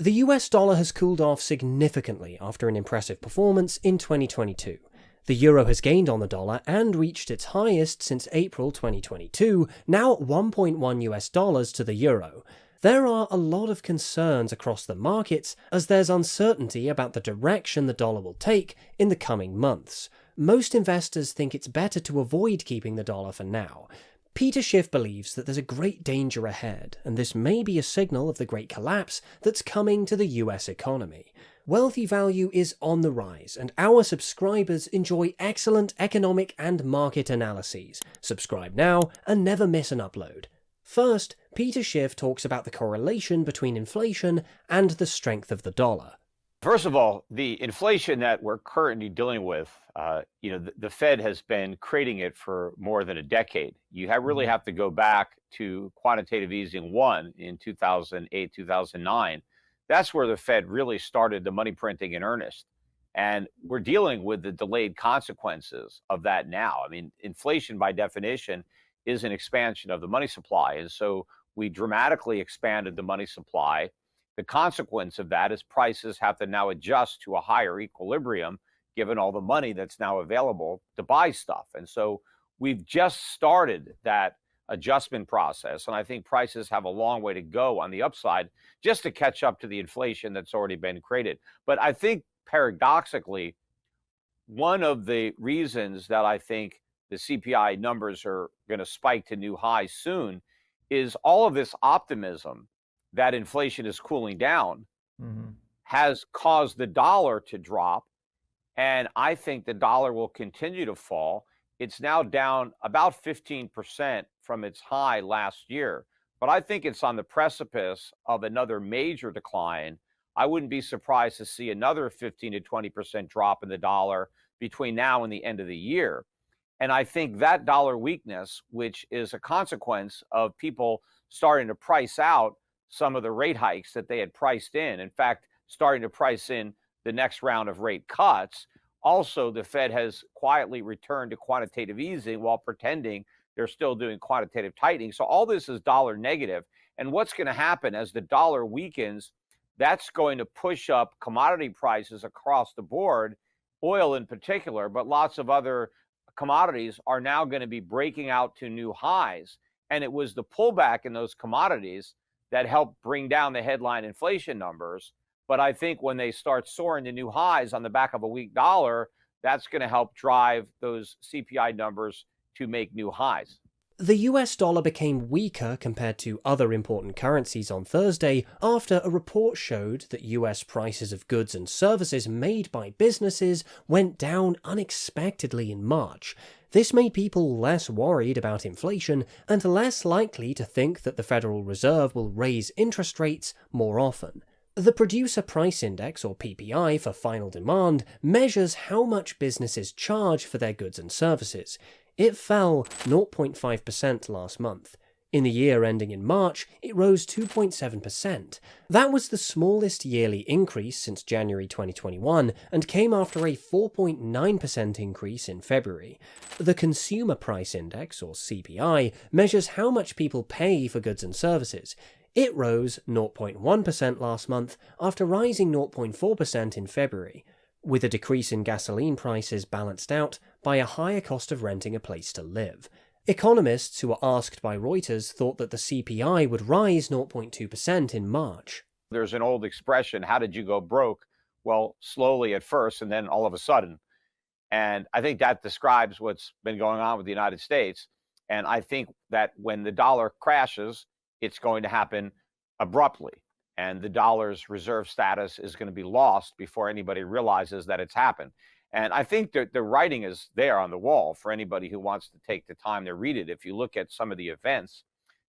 The US dollar has cooled off significantly after an impressive performance in 2022. The euro has gained on the dollar and reached its highest since April 2022, now at 1.1 US dollars to the euro. There are a lot of concerns across the markets as there's uncertainty about the direction the dollar will take in the coming months. Most investors think it's better to avoid keeping the dollar for now. Peter Schiff believes that there's a great danger ahead, and this may be a signal of the great collapse that's coming to the US economy. Wealthy value is on the rise, and our subscribers enjoy excellent economic and market analyses. Subscribe now and never miss an upload. First, Peter Schiff talks about the correlation between inflation and the strength of the dollar. First of all, the inflation that we're currently dealing with, the Fed has been creating it for more than a decade. You really have to go back to quantitative easing 1 in 2008, 2009. That's where the Fed really started the money printing in earnest. And we're dealing with the delayed consequences of that now. I mean, inflation by definition is an expansion of the money supply. And so we dramatically expanded the money supply. The consequence of that is prices have to now adjust to a higher equilibrium, given all the money that's now available to buy stuff. And so we've just started that adjustment process. And I think prices have a long way to go on the upside just to catch up to the inflation that's already been created. But I think paradoxically, one of the reasons that I think the CPI numbers are going to spike to new highs soon is all of this optimism that inflation is cooling down has caused the dollar to drop. And I think the dollar will continue to fall. It's now down about 15% from its high last year. But I think it's on the precipice of another major decline. I wouldn't be surprised to see another 15 to 20% drop in the dollar between now and the end of the year. And I think that dollar weakness, which is a consequence of people starting to price out some of the rate hikes that they had priced in fact, starting to price in the next round of rate cuts. Also, the Fed has quietly returned to quantitative easing while pretending they're still doing quantitative tightening. So all this is dollar negative. And what's going to happen as the dollar weakens, that's going to push up commodity prices across the board, oil in particular, but lots of other commodities are now going to be breaking out to new highs. And it was the pullback in those commodities that helped bring down the headline inflation numbers. But I think when they start soaring to new highs on the back of a weak dollar, that's going to help drive those CPI numbers to make new highs. The US dollar became weaker compared to other important currencies on Thursday after a report showed that US prices of goods and services made by businesses went down unexpectedly in March. This made people less worried about inflation and less likely to think that the Federal Reserve will raise interest rates more often. The Producer Price Index, or PPI, for final demand measures how much businesses charge for their goods and services. It fell 0.5% last month. In the year ending in March, it rose 2.7%. That was the smallest yearly increase since January 2021 and came after a 4.9% increase in February. The Consumer Price Index, or CPI, measures how much people pay for goods and services. It rose 0.1% last month after rising 0.4% in February, with a decrease in gasoline prices balanced out by a higher cost of renting a place to live. Economists who were asked by Reuters thought that the CPI would rise 0.2% in March. There's an old expression, how did you go broke? Well, slowly at first and then all of a sudden. And I think that describes what's been going on with the United States. And I think that when the dollar crashes, it's going to happen abruptly. And the dollar's reserve status is going to be lost before anybody realizes that it's happened. And I think that the writing is there on the wall for anybody who wants to take the time to read it. If you look at some of the events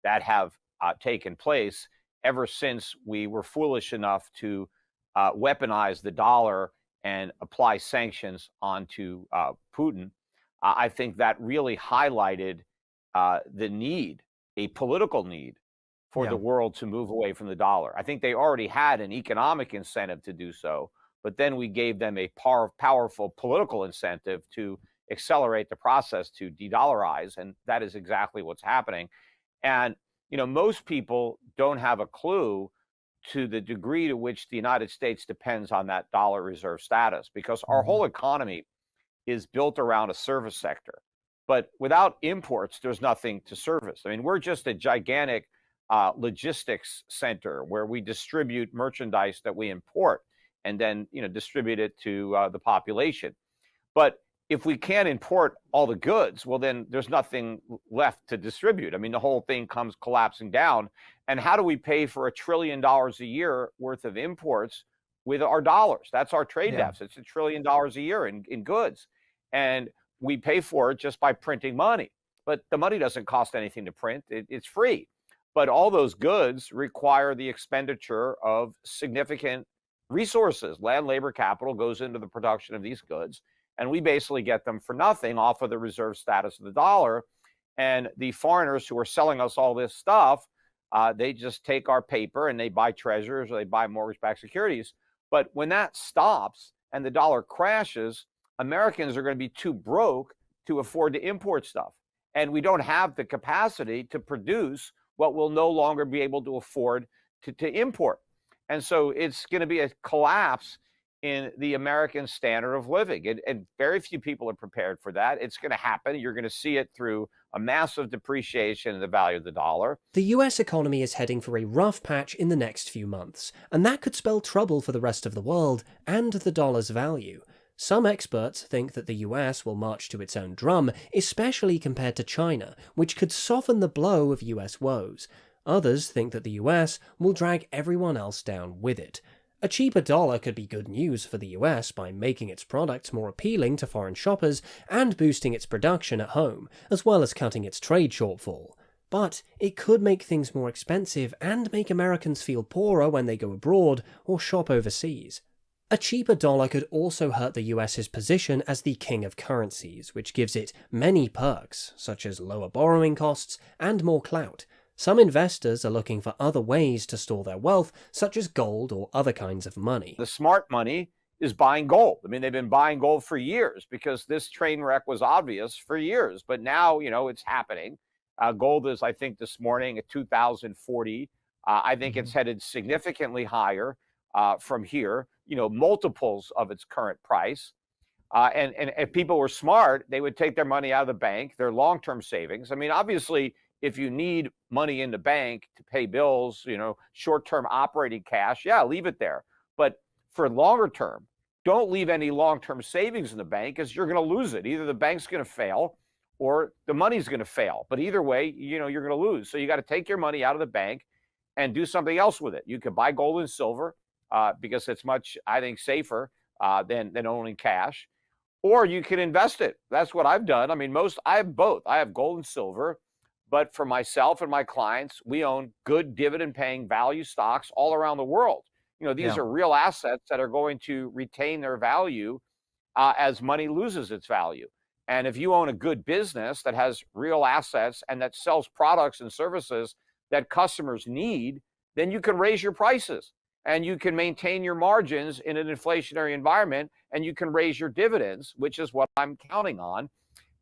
that have taken place ever since we were foolish enough to weaponize the dollar and apply sanctions onto Putin, I think that really highlighted the need, a political need, for the world to move away from the dollar. I think they already had an economic incentive to do so, but then we gave them a powerful political incentive to accelerate the process to de-dollarize, and that is exactly what's happening. And, most people don't have a clue to the degree to which the United States depends on that dollar reserve status, because our Mhm. whole economy is built around a service sector. But without imports, there's nothing to service. I mean, we're just a gigantic logistics center where we distribute merchandise that we import and then, distribute it to the population. But if we can't import all the goods, well, then there's nothing left to distribute. I mean, the whole thing comes collapsing down. And how do we pay for $1 trillion a year worth of imports with our dollars? That's our trade Yeah. deficit. It's $1 trillion a year in goods. And we pay for it just by printing money. But the money doesn't cost anything to print, it's free. But all those goods require the expenditure of significant resources. Land, labor, capital goes into the production of these goods, and we basically get them for nothing off of the reserve status of the dollar. And the foreigners who are selling us all this stuff, they just take our paper and they buy treasuries or they buy mortgage-backed securities. But when that stops and the dollar crashes, Americans are going to be too broke to afford to import stuff. And we don't have the capacity to produce what we'll no longer be able to afford to import. And so it's going to be a collapse in the American standard of living. And very few people are prepared for that. It's going to happen. You're going to see it through a massive depreciation in the value of the dollar. The US economy is heading for a rough patch in the next few months, and that could spell trouble for the rest of the world and the dollar's value. Some experts think that the US will march to its own drum, especially compared to China, which could soften the blow of US woes. Others think that the US will drag everyone else down with it. A cheaper dollar could be good news for the US by making its products more appealing to foreign shoppers and boosting its production at home, as well as cutting its trade shortfall. But it could make things more expensive and make Americans feel poorer when they go abroad or shop overseas. A cheaper dollar could also hurt the US's position as the king of currencies, which gives it many perks, such as lower borrowing costs and more clout. Some investors are looking for other ways to store their wealth, such as gold or other kinds of money. The smart money is buying gold. I mean, they've been buying gold for years because this train wreck was obvious for years. But now, it's happening. Gold is, I think, this morning at 2,040. I think it's headed significantly higher from here, multiples of its current price. And if people were smart, they would take their money out of the bank, their long-term savings. I mean, obviously, if you need money in the bank to pay bills, short-term operating cash, yeah, leave it there. But for longer term, don't leave any long-term savings in the bank because you're going to lose it. Either the bank's going to fail or the money's going to fail. But either way, you're going to lose. So you got to take your money out of the bank and do something else with it. You can buy gold and silver because it's much, I think, safer than owning cash. Or you can invest it. That's what I've done. I mean, I have both. I have gold and silver. But for myself and my clients, we own good dividend-paying value stocks all around the world. These are real assets that are going to retain their value as money loses its value. And if you own a good business that has real assets and that sells products and services that customers need, then you can raise your prices and you can maintain your margins in an inflationary environment, and you can raise your dividends, which is what I'm counting on.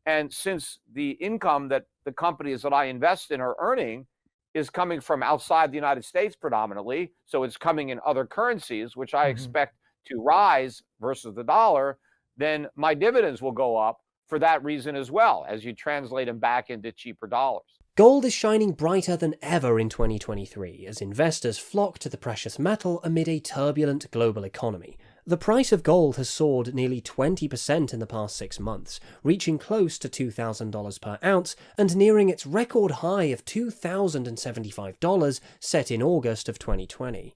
And since the income that the companies that I invest in are earning is coming from outside the United States predominantly, so it's coming in other currencies, which I expect to rise versus the dollar, then my dividends will go up for that reason as well, as you translate them back into cheaper dollars. Gold is shining brighter than ever in 2023 as investors flock to the precious metal amid a turbulent global economy. The price of gold has soared nearly 20% in the past 6 months, reaching close to $2,000 per ounce and nearing its record high of $2,075 set in August of 2020.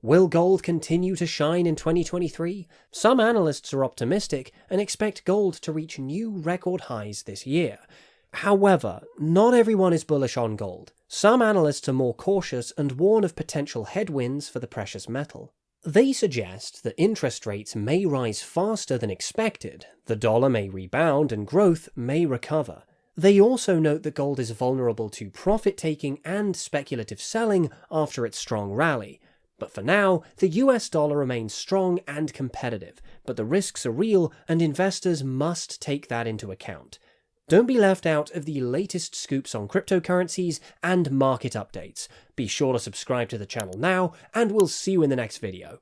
Will gold continue to shine in 2023? Some analysts are optimistic and expect gold to reach new record highs this year. However, not everyone is bullish on gold. Some analysts are more cautious and warn of potential headwinds for the precious metal. They suggest that interest rates may rise faster than expected, the dollar may rebound, and growth may recover. They also note that gold is vulnerable to profit-taking and speculative selling after its strong rally. But for now, the US dollar remains strong and competitive, but the risks are real and investors must take that into account. Don't be left out of the latest scoops on cryptocurrencies and market updates. Be sure to subscribe to the channel now, and we'll see you in the next video.